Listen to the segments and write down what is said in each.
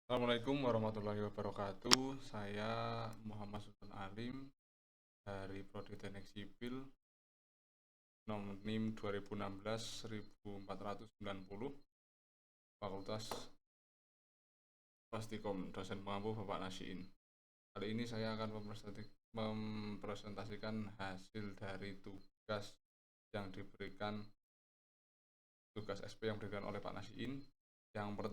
Assalamualaikum warahmatullahi wabarakatuh. Saya Muhammad Sultan Alim dari Prodi Teknik Sipil nomor NIM 2016-1490 Fakultas Plastikom, dosen pengampu Bapak Nasiin. Kali ini saya akan mempresentasikan hasil dari tugas SP yang diberikan oleh Pak Nasiin. Yang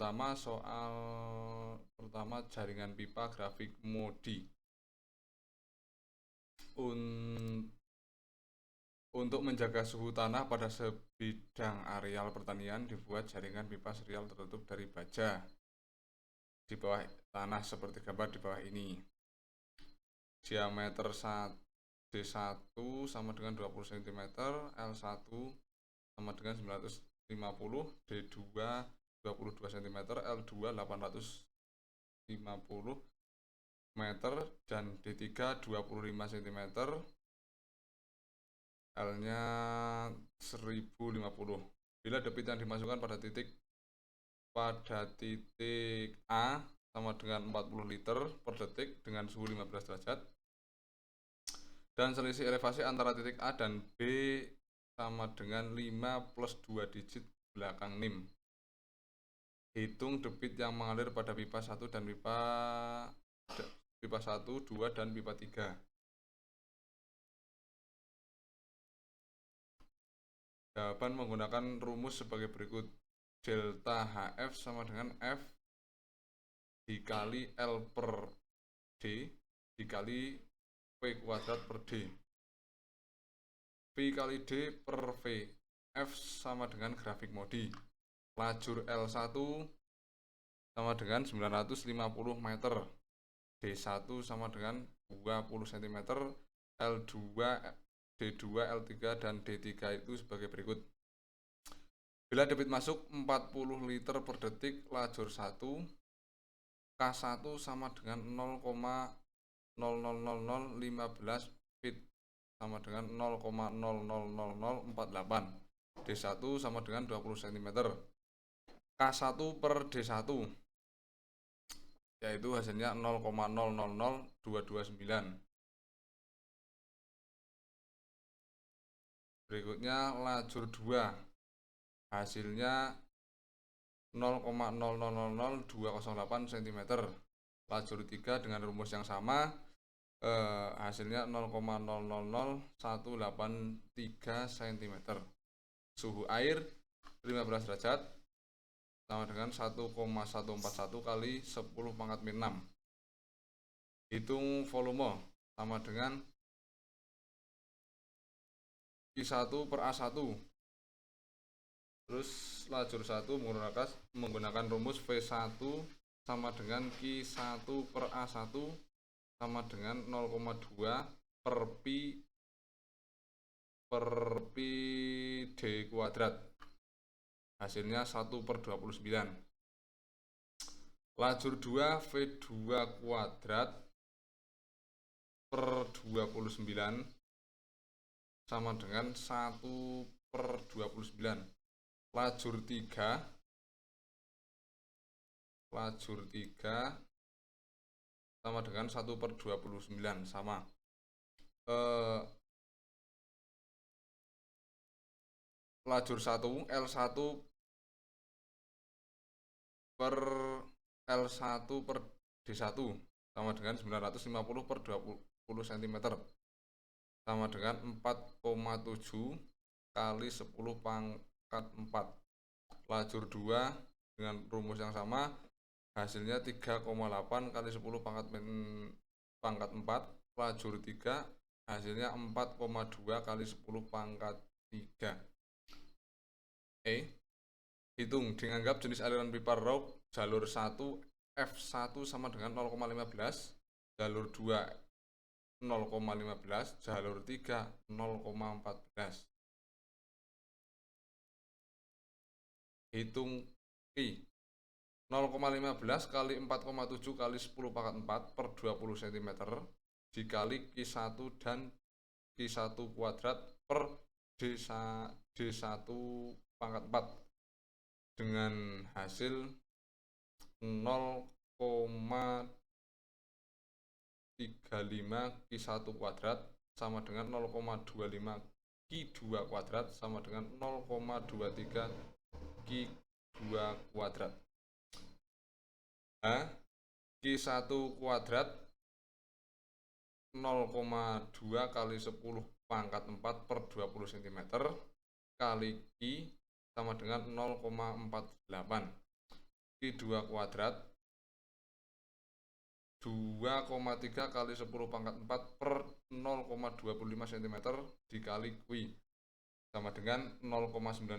pertama jaringan pipa grafik MODI. Untuk menjaga suhu tanah pada sebidang areal pertanian dibuat jaringan pipa serial tertutup dari baja di bawah tanah seperti gambar di bawah ini. Diameter D1 sama dengan 20 cm, L1 sama dengan 950, D2 22 cm, L2 850 meter, dan D3 25 cm, L-nya 1050. Bila debit yang dimasukkan pada titik A sama dengan 40 liter per detik dengan suhu 15 derajat, dan selisih elevasi antara titik A dan B sama dengan 5 plus 2 digit belakang NIM. Hitung debit yang mengalir pada pipa 1 dan pipa 1, 2, dan pipa 3. Jawaban menggunakan rumus sebagai berikut. Delta HF sama dengan F dikali L per D dikali V kuadrat per D. V kali D per V. F sama dengan grafik MODI. Lajur L1 sama dengan 950 meter. D1 sama dengan 20 cm. L2, D2, L3, dan D3 itu sebagai berikut. Bila debit masuk 40 liter per detik, lajur 1, K1 sama dengan 0,00015 feet sama dengan 0,000048. D1 sama dengan 20 cm. K1 per D1 yaitu hasilnya 0,000229. Berikutnya lajur 2, hasilnya 0,000208 cm. Lajur 3 dengan rumus yang sama, hasilnya 0,000183 cm. Suhu air 15 derajat sama dengan 1,141 kali 10 pangkat min 6. Hitung volume sama dengan Q1 per A1. Terus lajur 1 menggunakan rumus V1 sama dengan Q1 per A1 sama dengan 0,2 per pi D kuadrat. Hasilnya 1 per 29. Lajur 2 V2 kuadrat per 29 sama dengan 1 per 29. Lajur 3 sama dengan 1 per 29 sama. Lajur 1 L1 per L1 per D1 sama dengan 950 per 20 cm sama dengan 4,7 kali 10 pangkat 4. Lajur 2 dengan rumus yang sama, hasilnya 3,8 kali 10 pangkat 4. Lajur 3 hasilnya 4,2 kali 10 pangkat 3. Hitung. Dianggap jenis aliran pipa raup jalur 1 F1 sama dengan 0,15, jalur 2 0,15, jalur 3 0,14. Hitung Pi. 0,15 kali 4,7 kali 10 pangkat 4 per 20 cm dikali Q1 dan Q1 kuadrat per D1 pangkat 4 dengan hasil 0,000 Q1 kuadrat sama dengan 0,25 Q2 kuadrat sama dengan 0,23 Q2 kuadrat. Nah, Q1 kuadrat 0,2 kali 10 pangkat 4 per 20 cm kali Q sama dengan 0,48. Q2 kuadrat 2,3 kali 10 pangkat 4 per 0,25 cm dikali Q sama dengan 0,92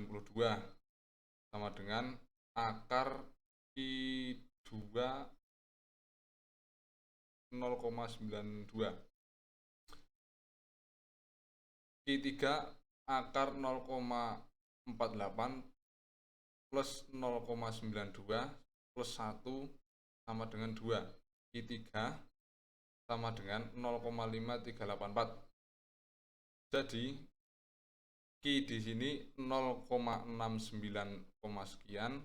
sama dengan akar Q2 0,92. Q3 akar 0,48 plus 0,92 plus 1 sama dengan 2. Q3 sama dengan 0,5384. Jadi Q di sini 0,69, sekian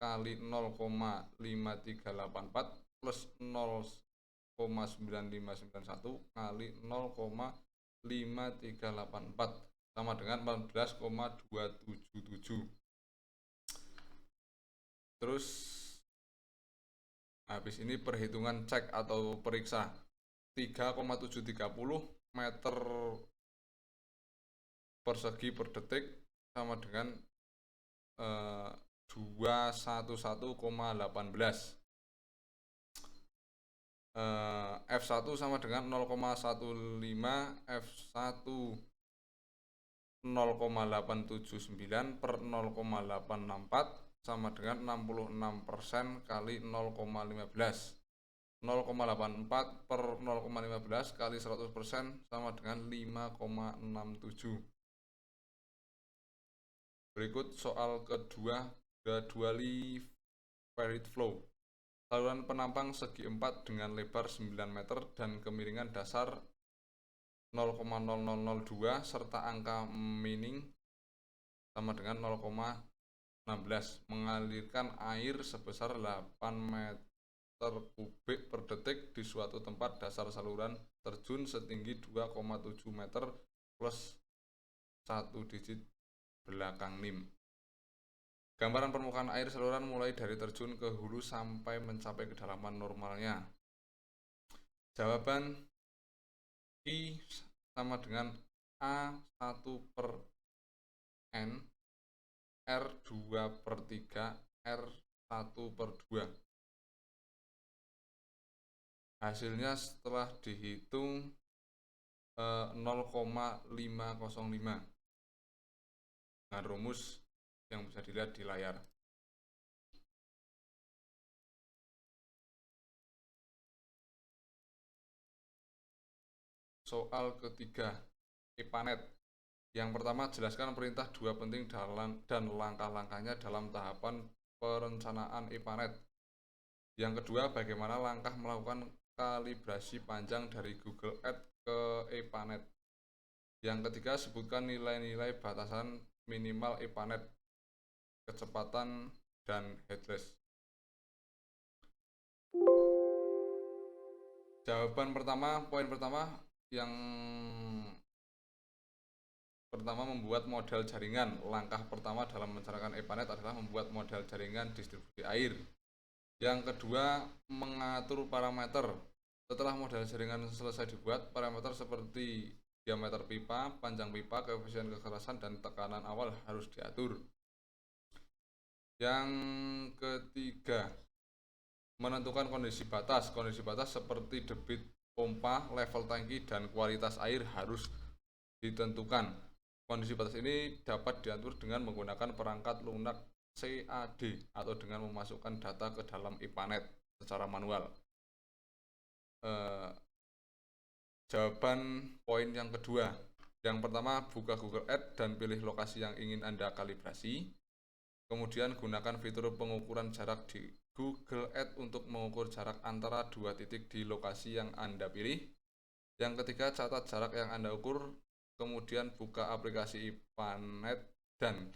kali 0,5384 plus 0,9591 kali 0,5384 sama dengan 14,277. Terus habis ini perhitungan cek atau periksa 3,730 meter persegi per detik sama dengan 211,18. F1 sama dengan 0,15, F1 0,879 per 0,864 sama dengan 66% kali 0,15. 0,84 per 0,15 kali 100% sama dengan 5,67. Berikut soal kedua, gradually varied flow. Saluran penampang segi 4 dengan lebar 9 meter dan kemiringan dasar 0,0002 serta angka mining sama dengan 0,16 mengalirkan air sebesar 8 meter kubik per detik di suatu tempat dasar saluran terjun setinggi 2,7 meter plus 1 digit belakang NIM. Gambaran permukaan air saluran mulai dari terjun ke hulu sampai mencapai kedalaman normalnya. Jawaban I sama dengan A1 per N, R2 per 3, R1 per 2. Hasilnya setelah dihitung 0,505 dengan rumus yang bisa dilihat di layar. Soal ketiga, EPANET. Yang pertama, jelaskan perintah 2 penting dan langkah-langkahnya dalam tahapan perencanaan EPANET. Yang kedua, bagaimana langkah melakukan kalibrasi panjang dari Google Ads ke EPANET. Yang ketiga, sebutkan nilai-nilai batasan minimal EPANET, kecepatan, dan headless. Jawaban pertama, poin pertama, yang pertama membuat model jaringan. Langkah pertama dalam menjalankan EPANET adalah membuat model jaringan distribusi air. Yang kedua, mengatur parameter. Setelah model jaringan selesai dibuat, parameter seperti diameter pipa, panjang pipa, koefisien kekerasan, dan tekanan awal harus diatur. Yang ketiga, menentukan kondisi batas. Kondisi batas seperti debit pompa, level tangki, dan kualitas air harus ditentukan. Kondisi batas ini dapat diatur dengan menggunakan perangkat lunak CAD atau dengan memasukkan data ke dalam EPANET secara manual. Jawaban poin yang kedua. Yang pertama, buka Google Ads dan pilih lokasi yang ingin Anda kalibrasi. Kemudian gunakan fitur pengukuran jarak di Google Ads untuk mengukur jarak antara dua titik di lokasi yang Anda pilih. Yang ketiga, catat jarak yang Anda ukur. Kemudian buka aplikasi EPANET dan